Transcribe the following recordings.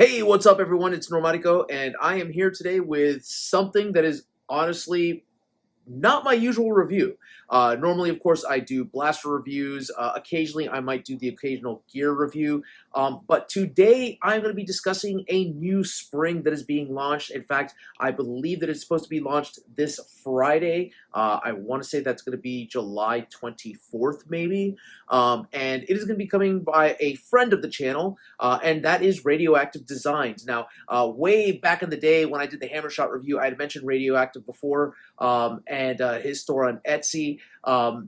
Hey, what's up, everyone? It's Normatico, and I am here today with something that is honestly not my usual review. Normally, of course, I do blaster reviews. Occasionally, I might do the occasional gear review. But today, I'm going to be discussing a new spring that is being launched. In fact, I believe that it's supposed to be launched this Friday. I want to say that's going to be July 24th, maybe. And it is going to be coming by a friend of the channel, and that is Radioactive Designs. Now, way back in the day when I did the Hammer Shot review, I had mentioned Radioactive before. And his store on Etsy,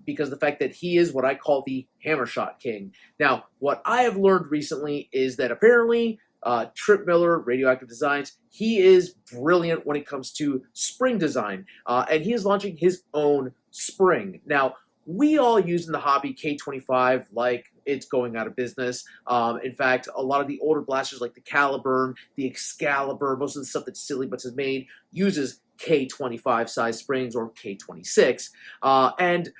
because the fact that he is what I call the Hammer Shot King. Now, what I have learned recently is that apparently Trip Miller, Radioactive Designs, he is brilliant when it comes to spring design, and he is launching his own spring. Now, we all use in the hobby K25 like it's going out of business. In fact, a lot of the older blasters like the Caliburn, the Excalibur, most of the stuff that Silly Butts has made uses K25 size springs or K26. And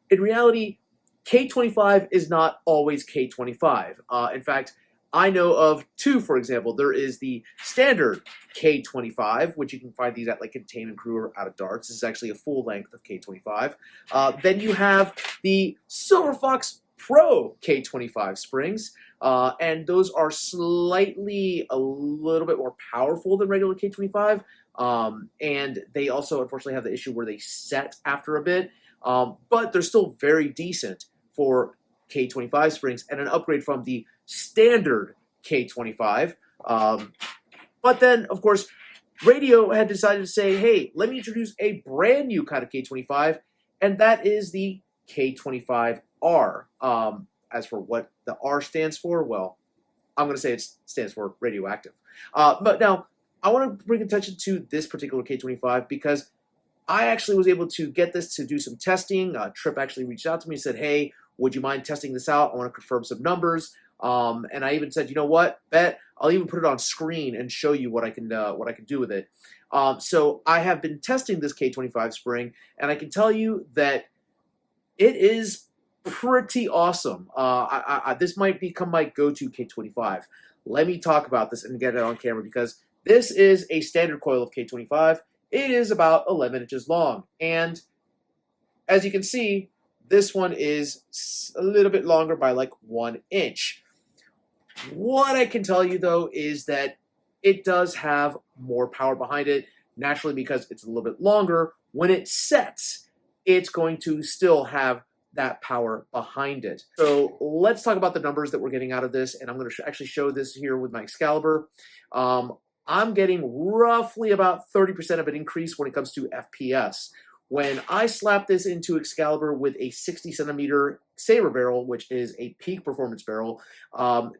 in reality, K25 is not always K25. In fact, I know of two, for example. There is the standard K25, which you can find these at like Contain and Crew or Out of Darts. This is actually a full length of K25. Then you have the Silver Fox Pro K25 springs, and those are slightly a little bit more powerful than regular K25, and they also unfortunately have the issue where they set after a bit, but they're still very decent for K25 springs and an upgrade from the standard K25. But then, of course, Radio had decided to say, hey, let me introduce a brand new kind of K25, and that is the K25R. As for what the R stands for, well, I'm going to say it stands for radioactive. But now, I want to bring attention to this particular K25 because I actually was able to get this to do some testing. Trip actually reached out to me and said, hey, would you mind testing this out? I want to confirm some numbers. And I even said, you know what, bet I'll even put it on screen and show you what I can do with it. So I have been testing this K25 spring, and I can tell you that it is pretty awesome. This might become my go-to K25. Let me talk about this and get it on camera because this is a standard coil of K25. It is about 11 inches long, and as you can see, this one is a little bit longer by like 1 inch. What I can tell you, though, is that it does have more power behind it, naturally because it's a little bit longer. When it sets, it's going to still have that power behind it. So let's talk about the numbers that we're getting out of this, and I'm going to actually show this here with my Excalibur. I'm getting roughly about 30% of an increase when it comes to FPS. When I slap this into Excalibur with a 60 centimeter saber barrel, which is a peak performance barrel,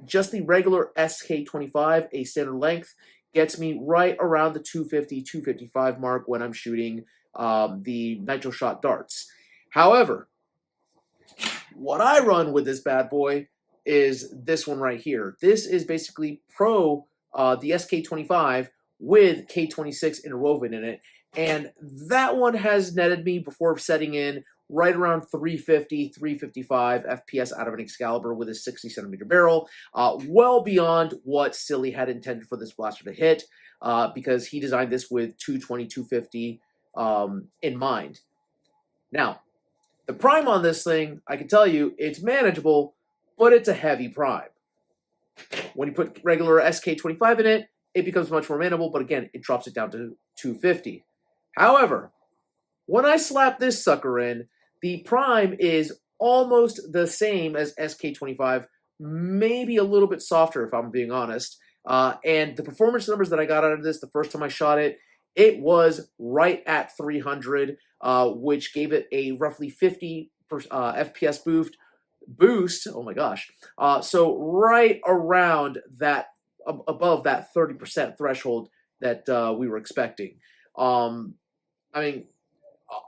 just the regular SK25, a standard length, gets me right around the 250, 255 mark when I'm shooting the Nitro Shot darts. However, what I run with this bad boy is this one right here. This is basically Pro, the SK25 with K26 interwoven in it. And that one has netted me before setting in right around 350, 355 FPS out of an Excalibur with a 60 centimeter barrel, well beyond what Silly had intended for this blaster to hit, because he designed this with 220, 250 in mind. Now, the prime on this thing, I can tell you, it's manageable, but it's a heavy prime. When you put regular SK25 in it, it becomes much more manageable, but again, it drops it down to 250. However, when I slap this sucker in, the prime is almost the same as SK25, maybe a little bit softer if I'm being honest. And the performance numbers that I got out of this the first time I shot it, it was right at 300, which gave it a roughly 50 FPS boost. Oh my gosh. So right around that, above that 30% threshold that we were expecting. I mean,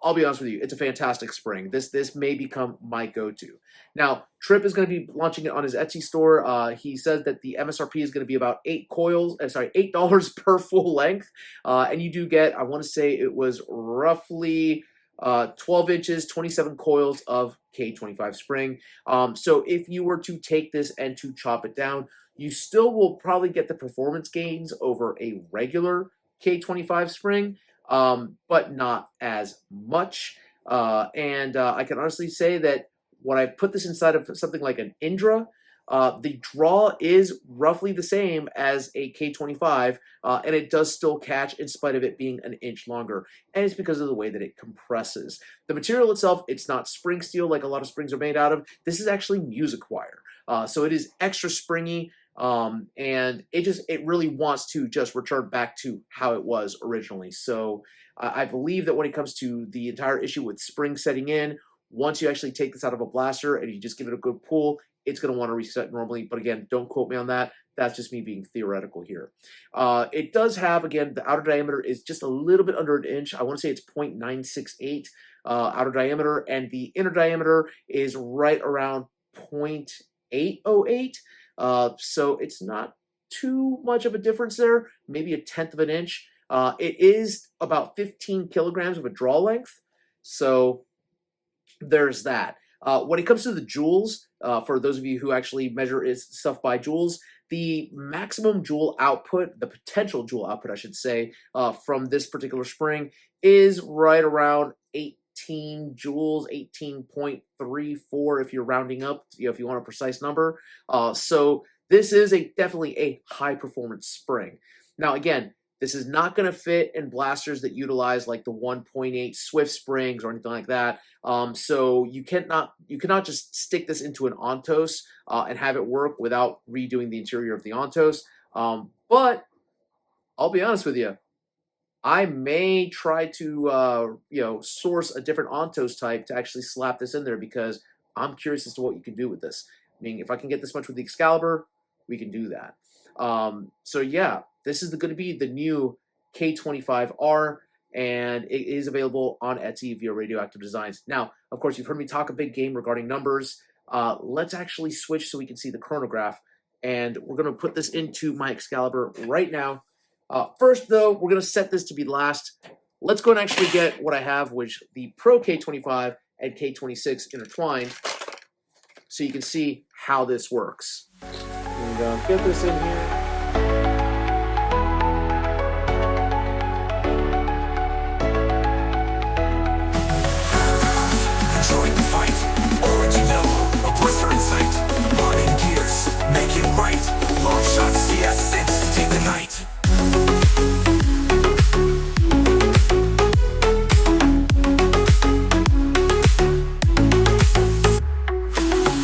I'll be honest with you, it's a fantastic spring. This may become my go-to. Now, Trip is going to be launching it on his Etsy store. He says that the MSRP is going to be about $8 per full length. And you do get, I want to say it was roughly 12 inches, 27 coils of K25 spring. So if you were to take this and to chop it down, you still will probably get the performance gains over a regular K25 spring, but not as much. I can honestly say that when I put this inside of something like an Indra, the draw is roughly the same as a K25, and it does still catch in spite of it being an inch longer. And it's because of the way that it compresses. The material itself, it's not spring steel like a lot of springs are made out of. This is actually music wire. So it is extra springy, and it really wants to just return back to how it was originally. So I believe that when it comes to the entire issue with spring setting in, once you actually take this out of a blaster and you just give it a good pull, it's going to want to reset normally. But again, don't quote me on that. That's just me being theoretical here. It does have, again, the outer diameter is just a little bit under an inch. I want to say it's 0.968 outer diameter, and the inner diameter is right around 0.808. So it's not too much of a difference there, maybe a tenth of an inch. It is about 15 kilograms of a draw length. So there's that. When it comes to the joules, for those of you who actually measure stuff by joules, the maximum joule output, the potential joule output, I should say, from this particular spring is right around 18 joules, 18.34 if you're rounding up, if you want a precise number. So this is definitely a high performance spring. Now, again, this is not going to fit in blasters that utilize like the 1.8 Swift springs or anything like that. So you cannot just stick this into an Ontos and have it work without redoing the interior of the Ontos. But I'll be honest with you, I may try to source a different Ontos type to actually slap this in there, because I'm curious as to what you can do with this. I mean, if I can get this much with the Excalibur, we can do that. So yeah, this is going to be the new K25R, and it is available on Etsy via Radioactive Designs. Now, of course, you've heard me talk a big game regarding numbers. Let's actually switch so we can see the chronograph, and we're going to put this into my Excalibur right now. First, though, we're going to set this to be last. Let's go and actually get what I have, which the Pro K25 and K26 intertwined, so you can see how this works. And get this in here. Join the fight, orange and yellow, a blister in sight. Modding gears, make it right. Long shot CS6, take the night.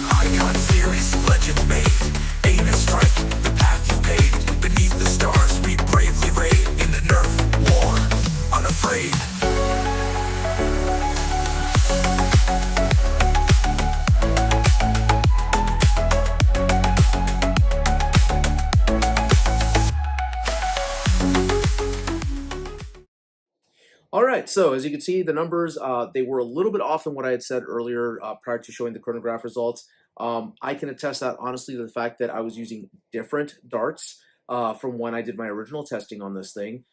Icon series, legend made. Aim and strike, the path you paved. Beneath the stars, we bravely raid. In the Nerf war, unafraid. All right, so as you can see, the numbers, they were a little bit off than what I had said earlier prior to showing the chronograph results. I can attest that, honestly, to the fact that I was using different darts from when I did my original testing on this thing.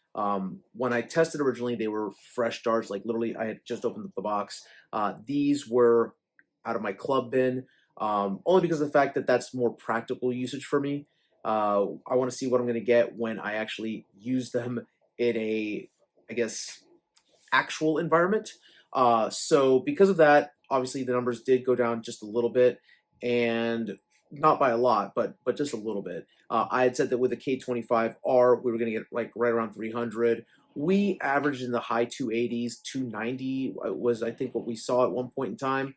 When I tested originally, they were fresh darts, like literally I had just opened up the box. These were out of my club bin, only because of the fact that that's more practical usage for me. I want to see what I'm going to get when I actually use them in a, I guess, actual environment. So because of that, obviously the numbers did go down just a little bit, and not by a lot, but just a little bit. I had said that with the K25R, we were going to get like right around 300. We averaged in the high 280s, 290 was I think what we saw at one point in time.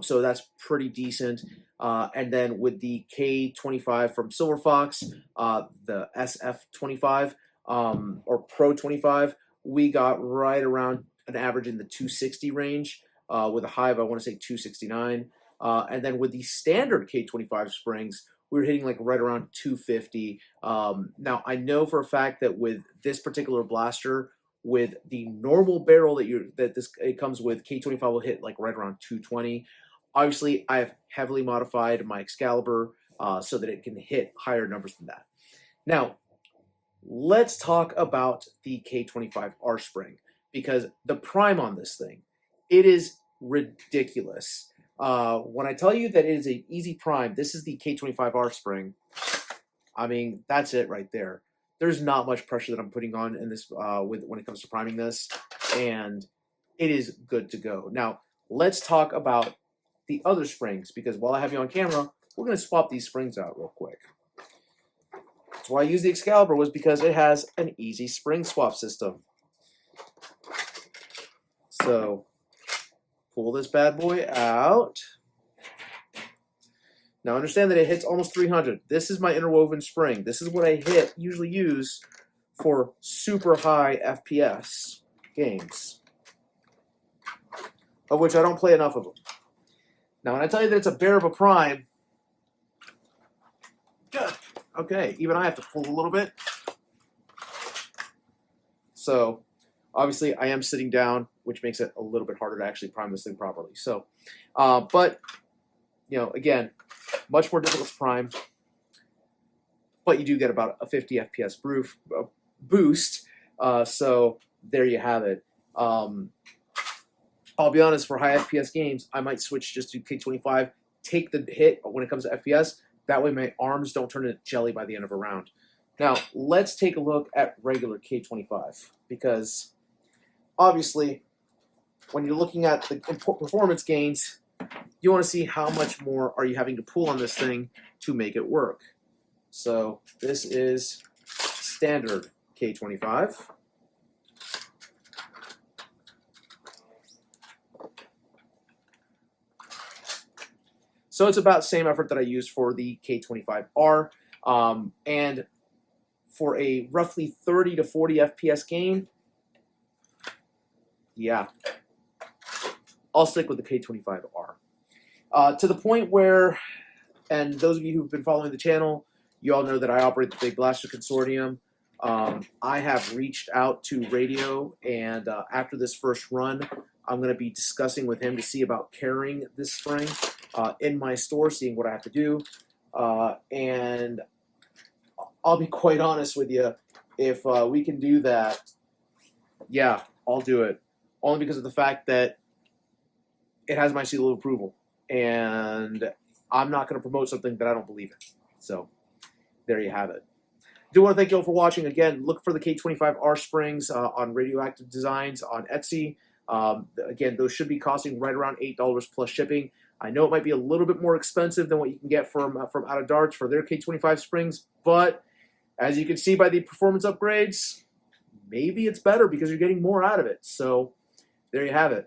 So that's pretty decent. And then with the K25 from Silver Fox, the SF25 or Pro 25, we got right around an average in the 260 range, with a high of, I want to say, 269. And then with the standard K25 springs, we were hitting like right around 250. Now, I know for a fact that with this particular blaster, with the normal barrel it comes with, K25 will hit like right around 220. Obviously, I've heavily modified my Excalibur so that it can hit higher numbers than that. Now, let's talk about the K25R spring, because the prime on this thing It is ridiculous. When I tell you that it is an easy prime, this is the K25R spring. I mean, that's it right there. There's not much pressure that I'm putting on in this when it comes to priming this, and it is good to go. Now, let's talk about the other springs, because while I have you on camera, we're going to swap these springs out real quick. That's why I use the Excalibur, was because it has an easy spring swap system. So, pull this bad boy out. Now understand that it hits almost 300. This is my interwoven spring. This is what I usually use for super high FPS games, of which I don't play enough of them. Now when I tell you that it's a bear of a prime, good. Okay, even I have to pull a little bit. So obviously I am sitting down, which makes it a little bit harder to actually prime this thing properly. So, but you know, again, much more difficult to prime, but you do get about a 50 FPS boost. So there you have it. I'll be honest, for high FPS games, I might switch just to K25, take the hit when it comes to FPS. That way my arms don't turn into jelly by the end of a round. Now, let's take a look at regular K25, because obviously, when you're looking at the performance gains, you want to see how much more are you having to pull on this thing to make it work. So this is standard K25. So it's about the same effort that I used for the K25R. And for a roughly 30 to 40 FPS gain, yeah, I'll stick with the K25R. To the point where, and those of you who've been following the channel, you all know that I operate the Big Blaster Consortium. I have reached out to Radio, and after this first run, I'm going to be discussing with him to see about carrying this spring in my store, seeing what I have to do. And I'll be quite honest with you, if we can do that, yeah, I'll do it. Only because of the fact that it has my seal of approval, and I'm not going to promote something that I don't believe in. So there you have it. I do want to thank you all for watching. Again, look for the K25R springs on Radioactive Designs on Etsy. Again, those should be costing right around $8 plus shipping. I know it might be a little bit more expensive than what you can get from Out of Darts for their K25 springs, but as you can see by the performance upgrades, maybe it's better because you're getting more out of it. So there you have it.